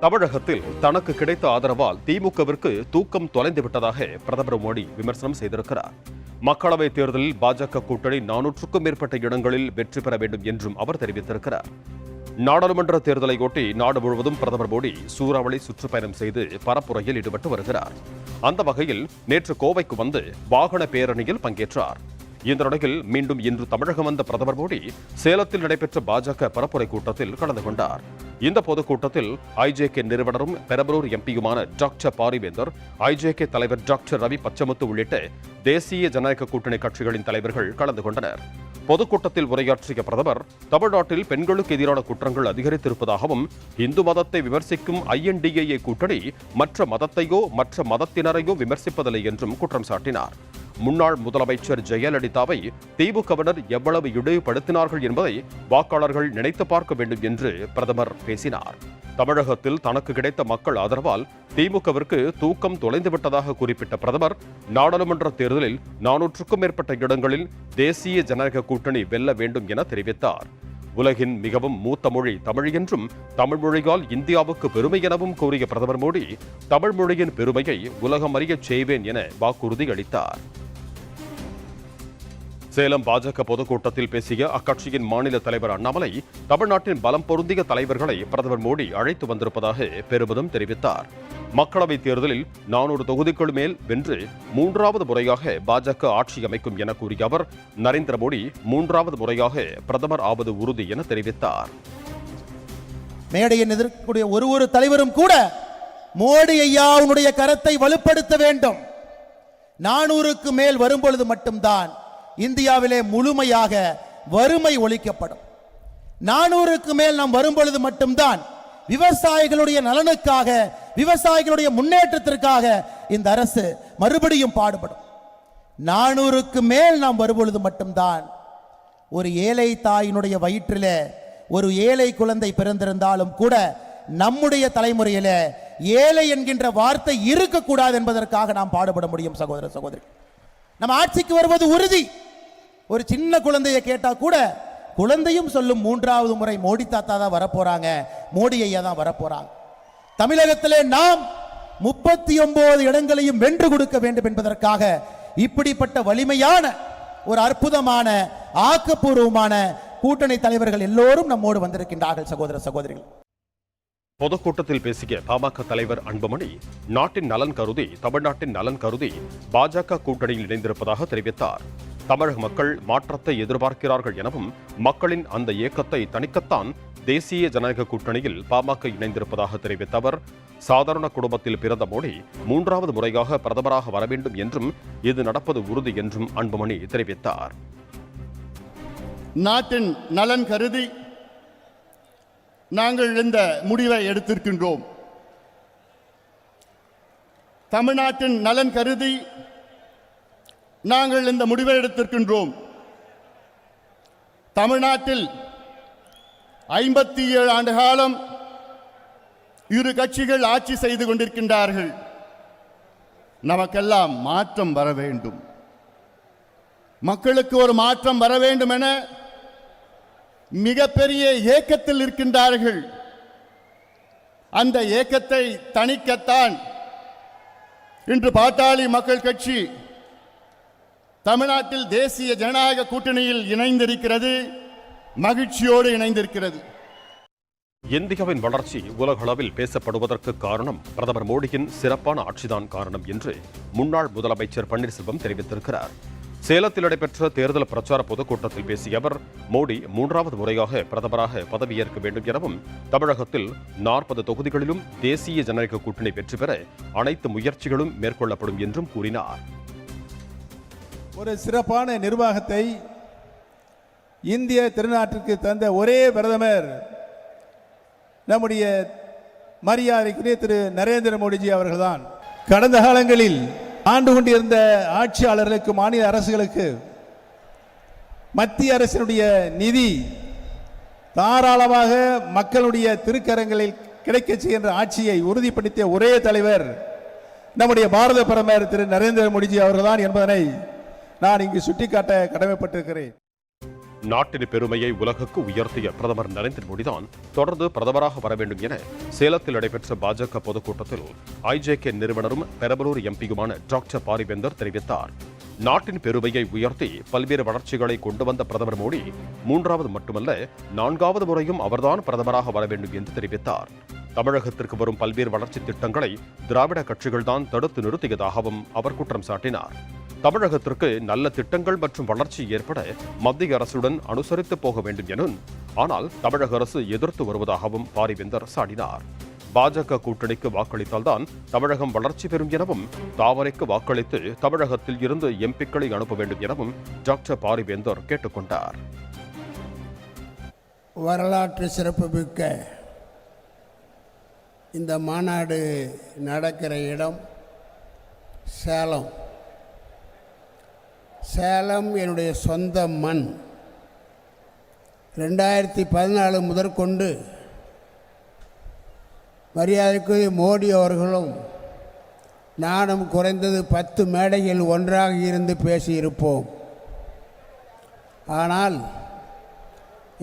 தமிழகத்தில் தனக்கு கிடைத்த ஆதரவால் திமுகவிற்கு தூக்கம் தொலைந்து விட்டதாக பிரதமர் மோடி விமர்சனம் செய்திருக்கிறார். மக்களவைத் தேர்தலில் பாஜக கூட்டணி 400க்கும் மேற்பட்ட இடங்களில் வெற்றி பெற வேண்டும் என்றும் அவர் தெரிவித்திருக்கிறார். நாடாளுமன்ற தேர்தலையொட்டி நாடு முழுவதும் பிரதமர் மோடி சூறாவளி சுற்றுப்பயணம் செய்து பரப்புரையில் ஈடுபட்டு வருகிறார். அந்த வகையில் நேற்று கோவைக்கு வந்து வாகன பேரணியில் பங்கேற்றார். இந்த நிலையில் மீண்டும் இன்று தமிழகம் வந்த பிரதமர் மோடி சேலத்தில் நடைபெற்ற பாஜக பரப்புரை கூட்டத்தில் கலந்து கொண்டார். இந்த பொதுக்கூட்டத்தில் ஐஜேகே நிறுவனரும் பெரம்பலூர் எம்பியுமான டாக்டர் பாரிவேந்தர், ஐஜேகே தலைவர் டாக்டர் ரவி பச்சமுத்து உள்ளிட்ட தேசிய ஜனநாயக கூட்டணி கட்சிகளின் தலைவர்கள் கலந்து கொண்டனர். பொதுக்கூட்டத்தில் உரையாற்றிய பிரதமர், தமிழ்நாட்டில் பெண்களுக்கு எதிரான குற்றங்கள் அதிகரித்திருப்பதாகவும் இந்து மதத்தை விமர்சிக்கும் INDA கூட்டணி மற்ற மதத்தையோ மற்ற மதத்தினரையோ விமர்சிப்பதில்லை என்றும் குற்றம் சாட்டினார். முன்னாள் முதலமைச்சர் ஜெயலலிதாவை திமுகவினர் எவ்வளவு இழிவுபடுத்தினார்கள் என்பதை வாக்காளர்கள் நினைத்து பார்க்க வேண்டும் என்று பிரதமர் பேசினார். தமிழகத்தில் தனக்கு கிடைத்த மக்கள் ஆதரவால் திமுகவிற்கு தூக்கம் தொலைந்துவிட்டதாக குறிப்பிட்ட பிரதமர், நாடாளுமன்ற தேர்தலில் 400க்கும் மேற்பட்ட இடங்களில் தேசிய ஜனநாயக கூட்டணி வெல்ல வேண்டும் என தெரிவித்தார். உலகின் மிகவும் மூத்த மொழி தமிழ் என்றும் தமிழ் மொழியால் இந்தியாவுக்கு பெருமை எனவும் கூறிய பிரதமர் மோடி, தமிழ் மொழியின் பெருமையை உலகம் அறியச் செய்வேன் என வாக்குறுதி அளித்தார். சேலம் பாஜக பொதுக்கூட்டத்தில் பேசிய அக்கட்சியின் மாநில தலைவர் அண்ணாமலை, தமிழ்நாட்டின் பலம் பொருந்திய தலைவர்களை பிரதமர் மோடி அழைத்து வந்திருப்பதாக பெருமிதம் தெரிவித்தார். மக்களவைத் தேர்தலில் 400 தொகுதிகள் மேல் வென்று 3வது முறையாக பாஜக ஆட்சி அமைக்கும் என கூறிய அவர், நரேந்திர மோடி 3வது முறையாக பிரதமர் ஆவது உறுதி என தெரிவித்தார். மேடையை எதிர்க்கக்கூடிய ஒரு தலைவரும் கூட மோடி ஐயாவுடைய கரத்தை வலுப்படுத்த வேண்டும். 400க்கு மேல் வரும்பொழுது மட்டும்தான் இந்தியாவிலே முழுமையாக வறுமை ஒழிக்கப்படும். 400க்கு மேல் நாம் வரும்பொழுது மட்டும்தான் விவசாயிகளுடைய நலனுக்காக, விவசாயிகளுடைய முன்னேற்றத்திற்காக இந்த அரசு மறுபடியும் பாடுபடும். 400க்கு மேல் நாம் வரும்பொழுது மட்டும்தான் ஒரு ஏழை தாயினுடைய வயிற்றிலே ஒரு ஏழை குழந்தை பிறந்திருந்தாலும் கூட நம்முடைய தலைமுறையில ஏழை என்கின்ற வார்த்தை இருக்கக்கூடாது என்பதற்காக நாம் பாடுபட முடியும். சகோதர சகோதரி, நம்ம ஆட்சிக்கு வருவது உறுதி. ஒரு சின்ன குழந்தையை கேட்டா கூட குழந்தையும் சொல்லும் 3வது முறை மோடி தாத்தா தான் வரப்போறாங்க, மோடி ஐயா தான் வரப்போறாங்க. தமிழகத்திலே நாம் 39 இடங்களையும் வென்று கொடுக்க வேண்டும் என்பதற்காக இப்படிப்பட்ட வலிமையான ஒரு அற்புதமான ஆக்கப்பூர்வமான கூட்டணி தலைவர்கள் எல்லோரும் நம்மோடு வந்திருக்கின்றார்கள். சகோதர சகோதரிகள், பொதுக்கூட்டத்தில் பேசிய பாமக தலைவர் அன்புமணி, நாட்டின் நலன் கருதி, தமிழ்நாட்டின் நலன் கருதி பாஜக கூட்டணியில் இணைந்திருப்பதாக தெரிவித்தார். தமிழக மக்கள் மாற்றத்தை எதிர்பார்க்கிறார்கள் எனவும் மக்களின் அந்த இயக்கத்தை தணிக்கத்தான் தேசிய ஜனநாயக கூட்டணியில் பாமக இணைந்திருப்பதாக தெரிவித்த அவர், சாதாரண குடும்பத்தில் பிறந்த மோடி 3வது முறையாக பிரதமராக வர வேண்டும் என்றும் இது நடப்பது உறுதி என்றும் அன்புமணி தெரிவித்தார். நாட்டின் நலன் கருதி நாங்கள் இந்த முடிவை எடுத்திருக்கின்றோம். தமிழ்நாட்டின் நலன் கருதி நாங்கள் இந்த முடிவை எடுத்திருக்கின்றோம். தமிழ்நாட்டில் 57 ஆண்டு காலம் இரு கட்சிகள் ஆட்சி செய்து கொண்டிருக்கின்றார்கள். நமக்கெல்லாம் மாற்றம் வர வேண்டும், மக்களுக்கு ஒரு மாற்றம் வர வேண்டும் என மிகப்பெரிய ஏக்கத்தில் இருக்கின்றார்கள். அந்த ஏக்கத்தை தணிக்கத்தான் இன்று பாட்டாளி மக்கள் கட்சி தமிழ்நாட்டில் தேசிய ஜனநாயக கூட்டணியில் இணைந்திருக்கிறது, மகிழ்ச்சியோடு இணைந்திருக்கிறது. இந்தியாவின் வளர்ச்சி உலகளவில் பேசப்படுவதற்கு காரணம் பிரதமர் மோடியின் சிறப்பான ஆட்சிதான் காரணம் என்று முன்னாள் முதலமைச்சர் பன்னீர்செல்வம் தெரிவித்திருக்கிறார். சேலத்தில் நடைபெற்ற தேர்தல் பிரச்சார பொதுக்கூட்டத்தில் பேசிய அவர், மோடி 3வது முறையாக பிரதமராக பதவியேற்க வேண்டும் எனவும் தமிழகத்தில் 40 தொகுதிகளிலும் தேசிய ஜனநாயக கூட்டணி வெற்றி பெற அனைத்து முயற்சிகளும் மேற்கொள்ளப்படும் என்றும் கூறினார். ஒரு சிறப்பான நிர்வாகத்தை இந்திய திருநாட்டிற்கு தந்த ஒரே பிரதமர் நம்முடைய மரியாதைக்குரிய திரு நரேந்திர மோடிஜி அவர்கள்தான். கடந்த காலங்களில் ஆண்டு கொண்டிருந்த ஆட்சியாளர்களுக்கு, மாநில அரசுகளுக்கு மத்திய அரசினுடைய நிதி தாராளமாக மக்களுடைய திருக்கரங்களில் கிடைக்க செய்கின்ற ஆட்சியை உறுதிப்படுத்திய ஒரே தலைவர் நம்முடைய பாரத பிரதமர் திரு நரேந்திர மோடிஜி அவர்கள்தான் என்பதனை நான் இங்கு சுட்டிக்காட்ட கடமைப்பட்டிருக்கிறேன். நாட்டின் பெருமையை உலகுக்கு உயர்த்திய பிரதமர் நரேந்திர மோடிதான் தொடர்ந்து பிரதமராக வர வேண்டும் என சேலத்தில் நடைபெற்ற பாஜக பொதுக்கூட்டத்தில் ஐஜேகே நிறுவனரும் பெரம்பலூர் எம்பியுமான டாக்டர் பாரிவேந்தர் தெரிவித்தார். நாட்டின் பெருமையை உயர்த்தி பல்வேறு வளர்ச்சிகளை கொண்டு வந்த பிரதமர் மோடி 3வது மட்டுமல்ல 4வது முறையும் அவர்தான் பிரதமராக வர வேண்டும் என்று தெரிவித்தார். தமிழகத்திற்கு வரும் பல்வேறு வளர்ச்சி திட்டங்களை திராவிட கட்சிகள்தான் தடுத்து நிறுத்தியதாகவும் அவர் குற்றம் சாட்டினார். தமிழகத்திற்கு நல்ல திட்டங்கள் மற்றும் வளர்ச்சி ஏற்பட மத்திய அரசுடன் அனுசரித்து போக வேண்டும் எனும், ஆனால் தமிழக அரசு எதிர்த்து வருவதாகவும் பாரிவேந்தர் சாடினார். பாஜக கூட்டணிக்கு வாக்களித்தால்தான் தமிழகம் வளர்ச்சி பெறும் எனவும், தாவரைக்கு வாக்களித்து தமிழகத்தில் இருந்து எம்பிக்களை அனுப்ப வேண்டும் எனவும் டாக்டர் பாரிவேந்தர் கேட்டுக்கொண்டார். வரலாற்று சிறப்புமிக்க இந்த மாநாடு நடக்கிற இடம் சேலம். சேலம் என்னுடைய சொந்த மண். 2014 முதற்கொண்டு மரியாதைக்குரிய மோடி அவர்களும் நானும் குறைந்தது 10 மேடையில் ஒன்றாக இருந்து பேசியிருப்போம். ஆனால்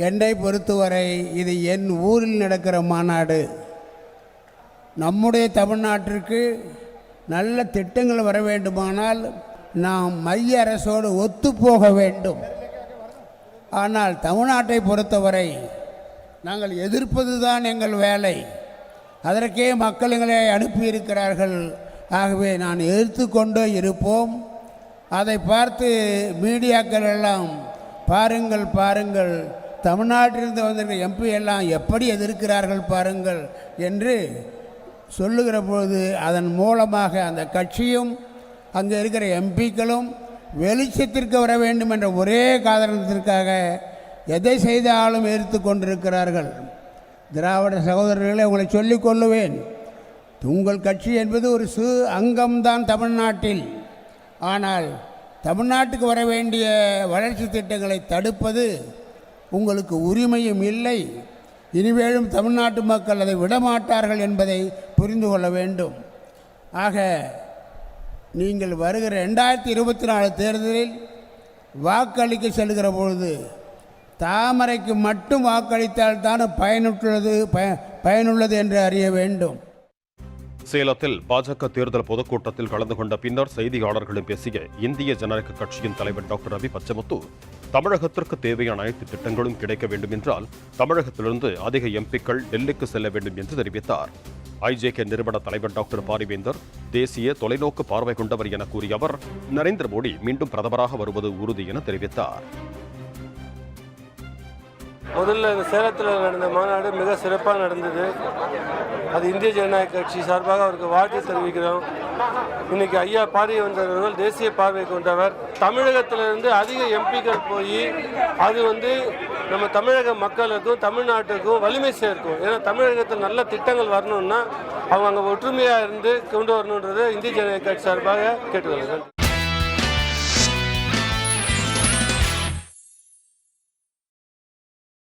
என்னை பொறுத்தவரை இது என் ஊரில் நடக்கிற மாநாடு. நம்முடைய தமிழ்நாட்டிற்கு நல்ல திட்டங்கள் வர வேண்டுமானால் நாம் மைய அரசோடு ஒத்துப்போக வேண்டும். ஆனால் தமிழ்நாட்டை பொறுத்தவரை நாங்கள் எதிர்ப்பது தான் எங்கள் வேலை. அதற்கே மக்கள் எங்களை அனுப்பியிருக்கிறார்கள். ஆகவே நான் எதிர்த்து கொண்டே இருப்போம். அதை பார்த்து மீடியாக்கள் எல்லாம் பாருங்கள் பாருங்கள், தமிழ்நாட்டிலிருந்து வந்திருக்கிற எம்பி எல்லாம் எப்படி எதிர்க்கிறார்கள் பாருங்கள் என்று சொல்லுகிற பொழுது அதன் மூலமாக அந்த கட்சியும் அங்கே இருக்கிற எம்பிக்களும் வெளிச்சத்திற்கு வர வேண்டும் என்ற ஒரே காரணத்திற்காக எதை செய்தாலும் எதிர்த்து கொண்டிருக்கிறார்கள். திராவிட சகோதரர்களை உங்களை சொல்லிக் கொள்ளுவேன், உங்கள் கட்சி என்பது ஒரு சிறு அங்கம்தான் தமிழ்நாட்டில். ஆனால் தமிழ்நாட்டுக்கு வர வேண்டிய வளர்ச்சி திட்டங்களை தடுப்பது உங்களுக்கு உரிமையும் இல்லை. இனிமேலும் தமிழ்நாட்டு மக்கள் அதை விடமாட்டார்கள் என்பதை புரிந்து கொள்ள வேண்டும். ஆக நீங்கள் வருகிற 2024 தேர்தலில் வாக்களிக்க செல்கிற பொழுது தாமரைக்கு மட்டும் வாக்களித்தால் தான் பயனுள்ளது என்று அறிய வேண்டும். சேலத்தில் பாஜக தேர்தல் பொதுக்கூட்டத்தில் கலந்து கொண்ட பின்னர் செய்தியாளர்களிடம் பேசிய இந்திய ஜனநாயக கட்சியின் தலைவர் டாக்டர் ரவி பச்சமுத்து, தமிழகத்திற்கு தேவையான அனைத்து திட்டங்களும் கிடைக்க வேண்டும் என்றால் தமிழகத்திலிருந்து அதிக எம்பிக்கள் டெல்லிக்கு செல்ல வேண்டும் என்று தெரிவித்தார். ஐஜேகே நிறுவன தலைவர் டாக்டர் பாரிவேந்தர் தேசிய தொலைநோக்கு பார்வை கொண்டவர் என கூறிய அவர், நரேந்திர மோடி மீண்டும் பிரதமராக வருவது உறுதி என தெரிவித்தார். முதல்ல இந்த சேலத்தில் நடந்த மாநாடு மிக சிறப்பாக நடந்தது. அது இந்திய ஜனநாயக கட்சி சார்பாக அவருக்கு வாழ்த்து தெரிவிக்கிறோம். இன்னைக்கு ஐயா பாரிவேந்தர் அவர்கள் தேசிய பார்வை கொண்டவர். தமிழகத்திலிருந்து அதிக எம்பிக்கள் போய் அது நம்ம தமிழக மக்களுக்கும் தமிழ்நாட்டுக்கும் வலிமை சேர்க்கும். ஏன்னா தமிழகத்தில் நல்ல திட்டங்கள் வரணும்னா அவங்க அங்கே ஒற்றுமையாக இருந்து கொண்டு வரணுன்றது இந்திய ஜனநாயக கட்சி சார்பாக கேட்டுக்கொள்கிறேன்.